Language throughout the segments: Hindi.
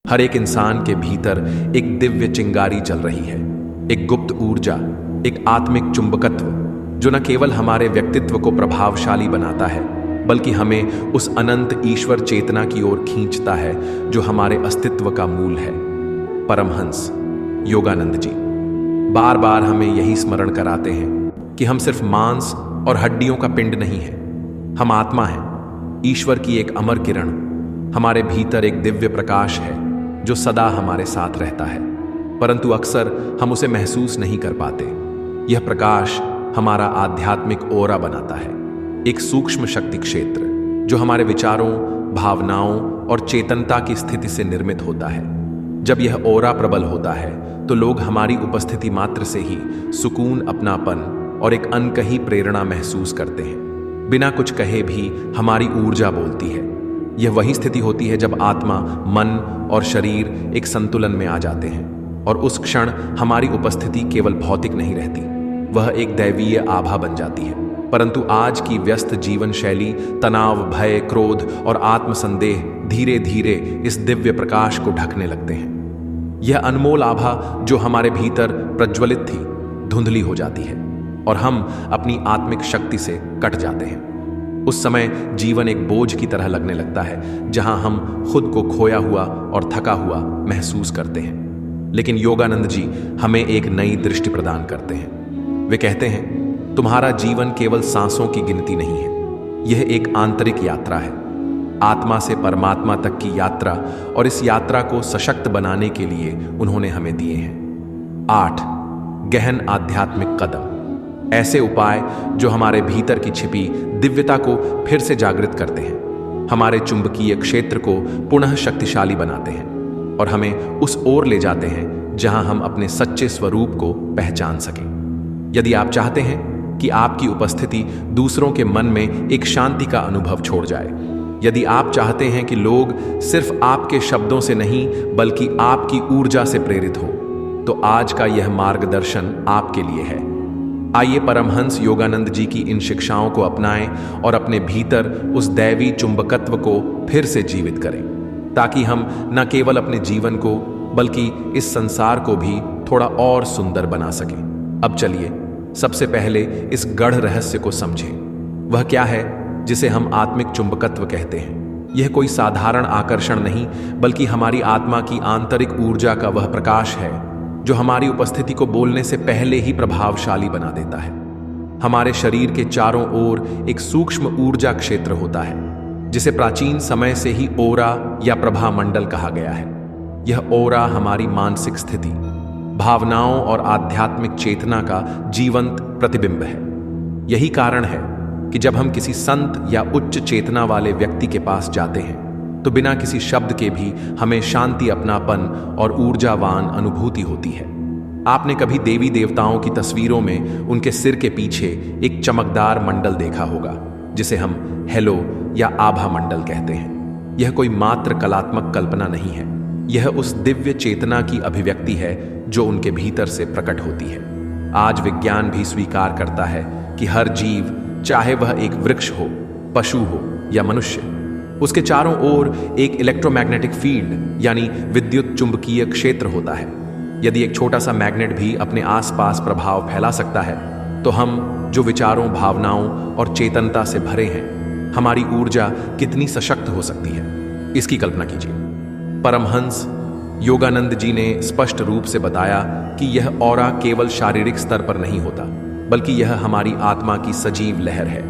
हर एक इंसान के भीतर एक दिव्य चिंगारी चल रही है, एक गुप्त ऊर्जा, एक आत्मिक चुंबकत्व जो न केवल हमारे व्यक्तित्व को प्रभावशाली बनाता है बल्कि हमें उस अनंत ईश्वर चेतना की ओर खींचता है जो हमारे अस्तित्व का मूल है। परमहंस योगानंद जी बार बार हमें यही स्मरण कराते हैं कि हम सिर्फ मांस और हड्डियों का पिंड नहीं है, हम आत्मा हैं, ईश्वर की एक अमर किरण। हमारे भीतर एक दिव्य प्रकाश है जो सदा हमारे साथ रहता है, परंतु अक्सर हम उसे महसूस नहीं कर पाते। यह प्रकाश हमारा आध्यात्मिक ओरा बनाता है, एक सूक्ष्म शक्ति क्षेत्र जो हमारे विचारों, भावनाओं और चेतनता की स्थिति से निर्मित होता है। जब यह ओरा प्रबल होता है तो लोग हमारी उपस्थिति मात्र से ही सुकून, अपनापन और एक अनकही प्रेरणा महसूस करते हैं। बिना कुछ कहे भी हमारी ऊर्जा बोलती है। यह वही स्थिति होती है जब आत्मा, मन और शरीर एक संतुलन में आ जाते हैं और उस क्षण हमारी उपस्थिति केवल भौतिक नहीं रहती, वह एक दैवीय आभा बन जाती है। परंतु आज की व्यस्त जीवन शैली, तनाव, भय, क्रोध और आत्मसंदेह धीरे धीरे इस दिव्य प्रकाश को ढकने लगते हैं। यह अनमोल आभा जो हमारे भीतर प्रज्वलित थी धुंधली हो जाती है और हम अपनी आत्मिक शक्ति से कट जाते हैं। उस समय जीवन एक बोझ की तरह लगने लगता है जहां हम खुद को खोया हुआ और थका हुआ महसूस करते हैं। लेकिन योगानंद जी हमें एक नई दृष्टि प्रदान करते हैं। वे कहते हैं, तुम्हारा जीवन केवल सांसों की गिनती नहीं है, यह एक आंतरिक यात्रा है, आत्मा से परमात्मा तक की यात्रा। और इस यात्रा को सशक्त बनाने के लिए उन्होंने हमें दिए हैं 8 गहन आध्यात्मिक कदम, ऐसे उपाय जो हमारे भीतर की छिपी दिव्यता को फिर से जागृत करते हैं, हमारे चुंबकीय क्षेत्र को पुनः शक्तिशाली बनाते हैं और हमें उस ओर ले जाते हैं जहां हम अपने सच्चे स्वरूप को पहचान सकें। यदि आप चाहते हैं कि आपकी उपस्थिति दूसरों के मन में एक शांति का अनुभव छोड़ जाए, यदि आप चाहते हैं कि लोग सिर्फ आपके शब्दों से नहीं बल्कि आपकी ऊर्जा से प्रेरित हो, तो आज का यह मार्गदर्शन आपके लिए है। आइए परमहंस योगानंद जी की इन शिक्षाओं को अपनाएं और अपने भीतर उस दैवी चुंबकत्व को फिर से जीवित करें, ताकि हम न केवल अपने जीवन को बल्कि इस संसार को भी थोड़ा और सुंदर बना सकें। अब चलिए सबसे पहले इस गढ़ रहस्य को समझें। वह क्या है जिसे हम आत्मिक चुंबकत्व कहते हैं? यह कोई साधारण आकर्षण नहीं बल्कि हमारी आत्मा की आंतरिक ऊर्जा का वह प्रकाश है जो हमारी उपस्थिति को बोलने से पहले ही प्रभावशाली बना देता है। हमारे शरीर के चारों ओर एक सूक्ष्म ऊर्जा क्षेत्र होता है जिसे प्राचीन समय से ही ओरा या प्रभा मंडल कहा गया है। यह ओरा हमारी मानसिक स्थिति, भावनाओं और आध्यात्मिक चेतना का जीवंत प्रतिबिंब है। यही कारण है कि जब हम किसी संत या उच्च चेतना वाले व्यक्ति के पास जाते हैं तो बिना किसी शब्द के भी हमें शांति, अपनापन और ऊर्जावान अनुभूति होती है। आपने कभी देवी देवताओं की तस्वीरों में उनके सिर के पीछे एक चमकदार मंडल देखा होगा जिसे हम हेलो या आभा मंडल कहते हैं। यह कोई मात्र कलात्मक कल्पना नहीं है, यह उस दिव्य चेतना की अभिव्यक्ति है जो उनके भीतर से प्रकट होती है। आज विज्ञान भी स्वीकार करता है कि हर जीव, चाहे वह एक वृक्ष हो, पशु हो या मनुष्य, उसके चारों ओर एक इलेक्ट्रोमैग्नेटिक फील्ड यानी विद्युत चुंबकीय क्षेत्र होता है। यदि एक छोटा सा मैग्नेट भी अपने आसपास प्रभाव फैला सकता है तो हम जो विचारों, भावनाओं और चेतनता से भरे हैं, हमारी ऊर्जा कितनी सशक्त हो सकती है, इसकी कल्पना कीजिए। परमहंस योगानंद जी ने स्पष्ट रूप से बताया कि यह ऑरा केवल शारीरिक स्तर पर नहीं होता बल्कि यह हमारी आत्मा की सजीव लहर है।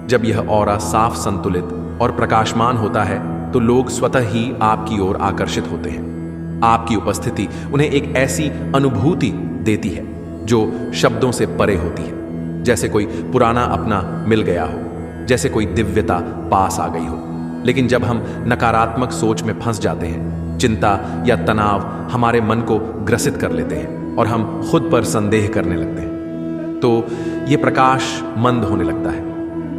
जब यह ऑरा साफ, संतुलित और प्रकाशमान होता है तो लोग स्वतः ही आपकी ओर आकर्षित होते हैं। आपकी उपस्थिति उन्हें एक ऐसी अनुभूति देती है जो शब्दों से परे होती है, जैसे कोई पुराना अपना मिल गया हो, जैसे कोई दिव्यता पास आ गई हो। लेकिन जब हम नकारात्मक सोच में फंस जाते हैं, चिंता या तनाव हमारे मन को ग्रसित कर लेते हैं और हम खुद पर संदेह करने लगते हैं, तो ये प्रकाश मंद होने लगता है,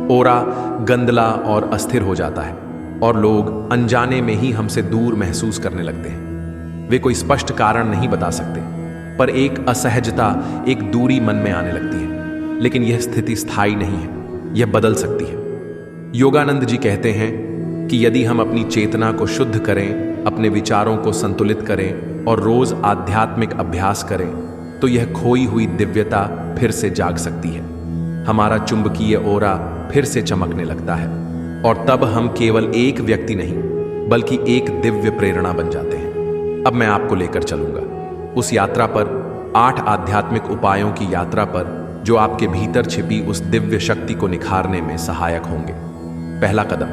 ओरा गंदला और अस्थिर हो जाता है और लोग अनजाने में ही हमसे दूर महसूस करने लगते हैं। वे कोई स्पष्ट कारण नहीं बता सकते, पर एक असहजता, एक दूरी मन में आने लगती है। लेकिन यह स्थिति स्थायी नहीं है, यह बदल सकती है। योगानंद जी कहते हैं कि यदि हम अपनी चेतना को शुद्ध करें अपने विचारों को संतुलित करें और रोज आध्यात्मिक अभ्यास करें तो यह खोई हुई दिव्यता फिर से जाग सकती है। हमारा चुंबकीय ओरा फिर से चमकने लगता है और तब हम केवल एक व्यक्ति नहीं बल्कि एक दिव्य प्रेरणा बन जाते हैं। अब मैं आपको लेकर चलूंगा उस यात्रा पर, 8 आध्यात्मिक उपायों की यात्रा पर जो आपके भीतर छिपी उस दिव्य शक्ति को निखारने में सहायक होंगे। पहला कदम,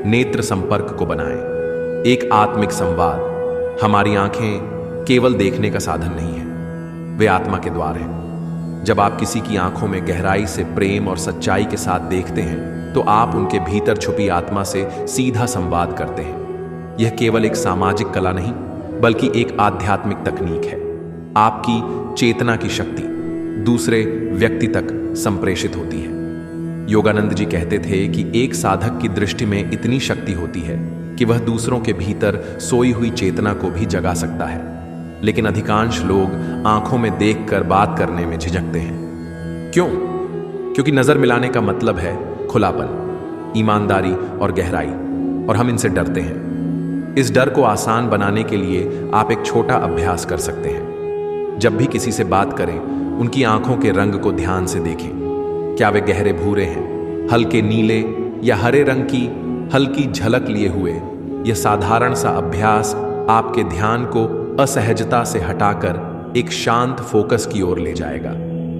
नेत्र संपर्क को बनाएं। एक आत्मिक संवाद। हमारी आंखें केवल देखने का साधन नहीं है, वे आत्मा के द्वार हैं। जब आप किसी की आंखों में गहराई से प्रेम और सच्चाई के साथ देखते हैं तो आप उनके भीतर छुपी आत्मा से सीधा संवाद करते हैं। यह केवल एक सामाजिक कला नहीं बल्कि एक आध्यात्मिक तकनीक है। आपकी चेतना की शक्ति दूसरे व्यक्ति तक संप्रेषित होती है। योगानंद जी कहते थे कि एक साधक की दृष्टि में इतनी शक्ति होती है कि वह दूसरों के भीतर सोई हुई चेतना को भी जगा सकता है, लेकिन अधिकांश लोग आंखों में देखकर बात करने में झिझकते हैं। क्यों? क्योंकि नजर मिलाने का मतलब है खुलापन, ईमानदारी और गहराई, और हम इनसे डरते हैं। इस डर को आसान बनाने के लिए आप एक छोटा अभ्यास कर सकते हैं। जब भी किसी से बात करें, उनकी आंखों के रंग को ध्यान से देखें। क्या वे गहरे भूरे हैं, हल्के नीले या हरे रंग की हल्की झलक लिए हुए? यह साधारण सा अभ्यास आपके ध्यान को असहजता से हटाकर एक शांत फोकस की ओर ले जाएगा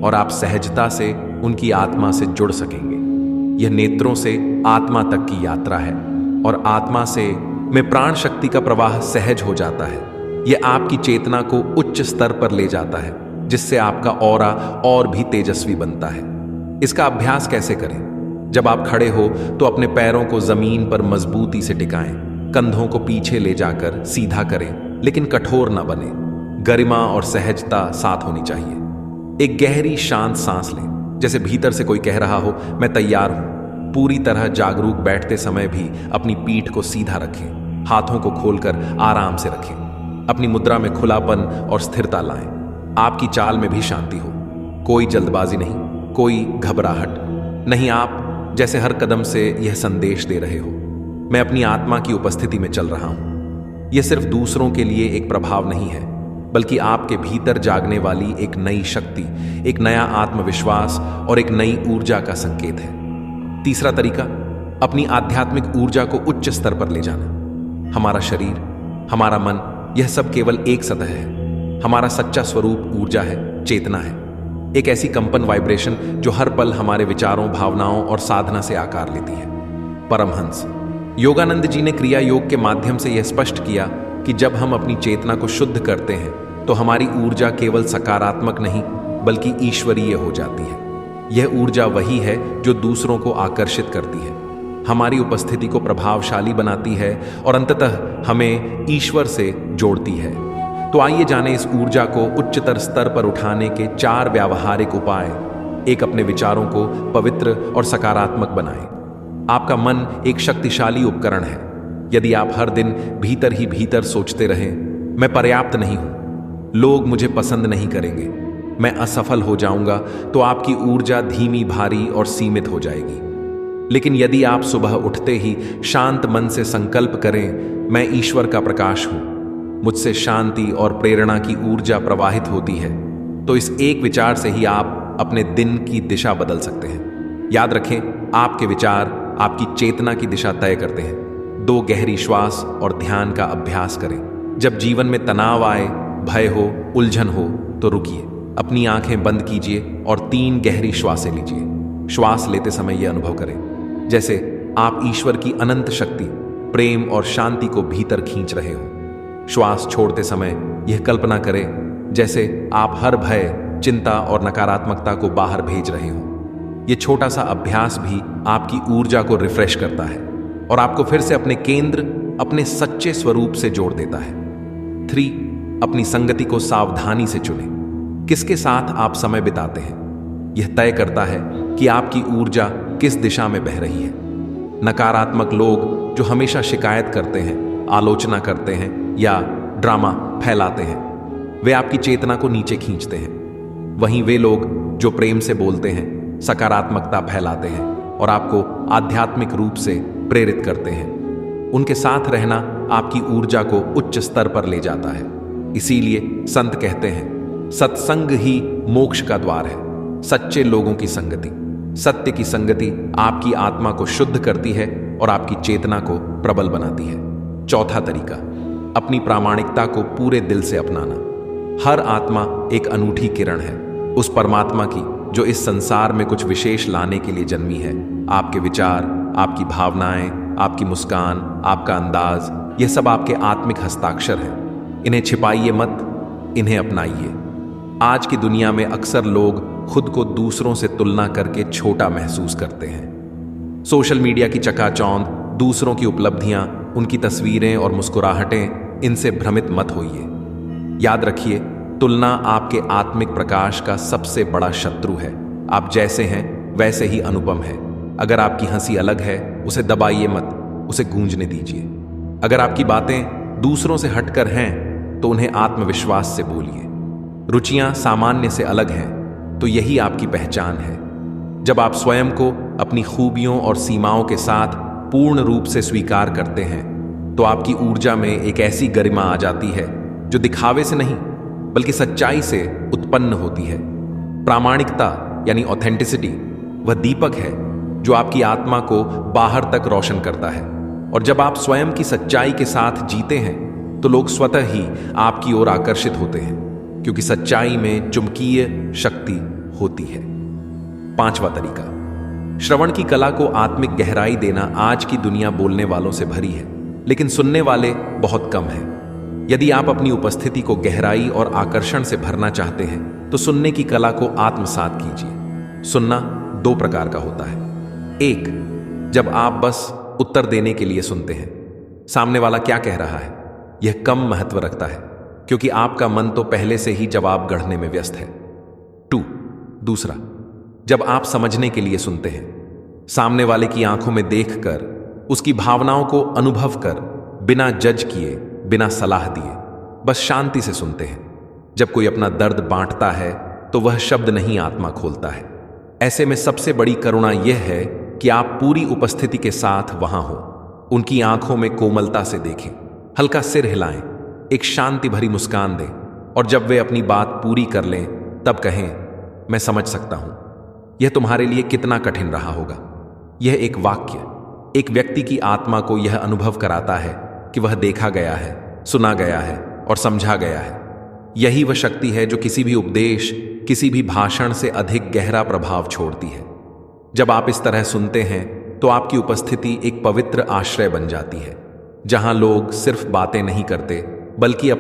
और आप सहजता से उनकी आत्मा से जुड़ सकेंगे। यह नेत्रों से आत्मा तक की यात्रा है और आत्मा से में प्राण शक्ति का प्रवाह सहज हो जाता है। यह आपकी चेतना को उच्च स्तर पर ले जाता है, जिससे आपका ऑरा और भी तेजस्वी बनता है। इसका अभ्यास कैसे करें? जब आप खड़े हो तो अपने पैरों को जमीन पर मजबूती से टिकाएं, कंधों को पीछे ले जाकर सीधा करें, लेकिन कठोर न बने। गरिमा और सहजता साथ होनी चाहिए। एक गहरी शांत सांस लें, जैसे भीतर से कोई कह रहा हो, मैं तैयार हूं। पूरी तरह जागरूक बैठते समय भी अपनी पीठ को सीधा रखें, हाथों को खोलकर आराम से रखें। अपनी मुद्रा में खुलापन और स्थिरता लाएं। आपकी चाल में भी शांति हो, कोई जल्दबाजी नहीं, कोई घबराहट नहीं। आप जैसे हर कदम से यह संदेश दे रहे हो, मैं अपनी आत्मा की उपस्थिति में चल रहा हूं। यह सिर्फ दूसरों के लिए एक प्रभाव नहीं है, बल्कि आपके भीतर जागने वाली एक नई शक्ति, एक नया आत्मविश्वास और एक नई ऊर्जा का संकेत है। तीसरा तरीका, अपनी आध्यात्मिक ऊर्जा को उच्च स्तर पर ले जाना। हमारा शरीर, हमारा मन, यह सब केवल एक सतह है। हमारा सच्चा स्वरूप ऊर्जा है, चेतना है, एक ऐसी कंपन, वाइब्रेशन जो हर पल हमारे विचारों, भावनाओं और साधना से आकार लेती है। परमहंस योगानंद जी ने क्रिया योग के माध्यम से यह स्पष्ट किया कि जब हम अपनी चेतना को शुद्ध करते हैं तो हमारी ऊर्जा केवल सकारात्मक नहीं बल्कि ईश्वरीय हो जाती है। यह ऊर्जा वही है जो दूसरों को आकर्षित करती है, हमारी उपस्थिति को प्रभावशाली बनाती है और अंततः हमें ईश्वर से जोड़ती है। तो आइए जानें इस ऊर्जा को उच्चतर स्तर पर उठाने के 4 व्यावहारिक उपाय। एक, अपने विचारों को पवित्र और सकारात्मक बनाएं। आपका मन एक शक्तिशाली उपकरण है। यदि आप हर दिन भीतर ही भीतर सोचते रहें, मैं पर्याप्त नहीं हूं, लोग मुझे पसंद नहीं करेंगे, मैं असफल हो जाऊंगा, तो आपकी ऊर्जा धीमी, भारी और सीमित हो जाएगी। लेकिन यदि आप सुबह उठते ही शांत मन से संकल्प करें, मैं ईश्वर का प्रकाश हूं, मुझसे शांति और प्रेरणा की ऊर्जा प्रवाहित होती है, तो इस एक विचार से ही आप अपने दिन की दिशा बदल सकते हैं। याद रखें, आपके विचार आपकी चेतना की दिशा तय करते हैं। 2 गहरी श्वास और ध्यान का अभ्यास करें। जब जीवन में तनाव आए, भय हो, उलझन हो, तो रुकिए, अपनी आंखें बंद कीजिए और 3 गहरी श्वासें लीजिए। श्वास लेते समय यह अनुभव करें जैसे आप ईश्वर की अनंत शक्ति, प्रेम और शांति को भीतर खींच रहे हो। श्वास छोड़ते समय यह कल्पना करें जैसे आप हर भय, चिंता और नकारात्मकता को बाहर भेज रहे हो। यह छोटा सा अभ्यास भी आपकी ऊर्जा को रिफ्रेश करता है और आपको फिर से अपने केंद्र, अपने सच्चे स्वरूप से जोड़ देता है। 3, अपनी संगति को सावधानी से चुनें। किसके साथ आप समय बिताते हैं, यह तय करता है कि आपकी ऊर्जा किस दिशा में बह रही है। नकारात्मक लोग जो हमेशा शिकायत करते हैं, आलोचना करते हैं या ड्रामा फैलाते हैं, वे आपकी चेतना को नीचे खींचते हैं। वहीं वे लोग जो प्रेम से बोलते हैं, सकारात्मकता फैलाते हैं और आपको आध्यात्मिक रूप से प्रेरित करते हैं, उनके साथ रहना आपकी ऊर्जा को उच्च स्तर पर ले जाता है। इसीलिए संत कहते हैं, सत्संग ही मोक्ष का द्वार है। सच्चे लोगों की संगति, सत्य की संगति आपकी आत्मा को शुद्ध करती है और आपकी चेतना को प्रबल बनाती है। चौथा तरीका, अपनी प्रामाणिकता को पूरे दिल से अपनाना। हर आत्मा एक अनूठी किरण है, उस परमात्मा की जो इस संसार में कुछ विशेष लाने के लिए जन्मी है। आपके विचार, आपकी भावनाएं, आपकी मुस्कान, आपका अंदाज, यह सब आपके आत्मिक हस्ताक्षर हैं। इन्हें छिपाइए मत, इन्हें अपनाइए। आज की दुनिया में अक्सर लोग खुद को दूसरों से तुलना करके छोटा महसूस करते हैं। सोशल मीडिया की चकाचौंध, दूसरों की उपलब्धियां, उनकी तस्वीरें और मुस्कुराहटें, इनसे भ्रमित मत होइए। याद रखिए, तुलना आपके आत्मिक प्रकाश का सबसे बड़ा शत्रु है। आप जैसे हैं वैसे ही अनुपम है। अगर आपकी हंसी अलग है, उसे दबाइए मत, उसे गूंजने दीजिए। अगर आपकी बातें दूसरों से हटकर हैं तो उन्हें आत्मविश्वास से बोलिए। रुचियां सामान्य से अलग हैं तो यही आपकी पहचान है। जब आप स्वयं को अपनी खूबियों और सीमाओं के साथ पूर्ण रूप से स्वीकार करते हैं तो आपकी ऊर्जा में एक ऐसी गरिमा आ जाती है जो दिखावे से नहीं बल्कि सच्चाई से उत्पन्न होती है। प्रामाणिकता यानी ऑथेंटिसिटी वह दीपक है जो आपकी आत्मा को बाहर तक रोशन करता है। और जब आप स्वयं की सच्चाई के साथ जीते हैं तो लोग स्वतः ही आपकी ओर आकर्षित होते हैं, क्योंकि सच्चाई में चुंबकीय शक्ति होती है। पांचवा तरीका, श्रवण की कला को आत्मिक गहराई देना। आज की दुनिया बोलने वालों से भरी है, लेकिन सुनने वाले बहुत कम हैं। यदि आप अपनी उपस्थिति को गहराई और आकर्षण से भरना चाहते हैं तो सुनने की कला को आत्मसात कीजिए। सुनना दो प्रकार का होता है। एक, जब आप बस उत्तर देने के लिए सुनते हैं, सामने वाला क्या कह रहा है यह कम महत्व रखता है, क्योंकि आपका मन तो पहले से ही जवाब गढ़ने में व्यस्त है। दूसरा, जब आप समझने के लिए सुनते हैं, सामने वाले की आंखों में देखकर, उसकी भावनाओं को अनुभव कर, बिना जज किए, बिना सलाह दिए, बस शांति से सुनते हैं। जब कोई अपना दर्द बांटता है तो वह शब्द नहीं आत्मा खोलता है। ऐसे में सबसे बड़ी करुणा यह है कि आप पूरी उपस्थिति के साथ वहां हो, उनकी आंखों में कोमलता से देखें, हल्का सिर हिलाएं, एक शांति भरी मुस्कान दें, और जब वे अपनी बात पूरी कर लें तब कहें, मैं समझ सकता हूं, यह तुम्हारे लिए कितना कठिन रहा होगा। यह एक वाक्य एक व्यक्ति की आत्मा को यह अनुभव कराता है कि वह देखा गया है, सुना गया है और समझा गया है। यही वह शक्ति है जो किसी भी उपदेश, किसी भी भाषण से अधिक गहरा प्रभाव छोड़ती है। जब आप इस तरह सुनते हैं तो आपकी उपस्थिति एक पवित्र आश्रय बन जाती है, जहां लोग सिर्फ बातें नहीं करते बल्कि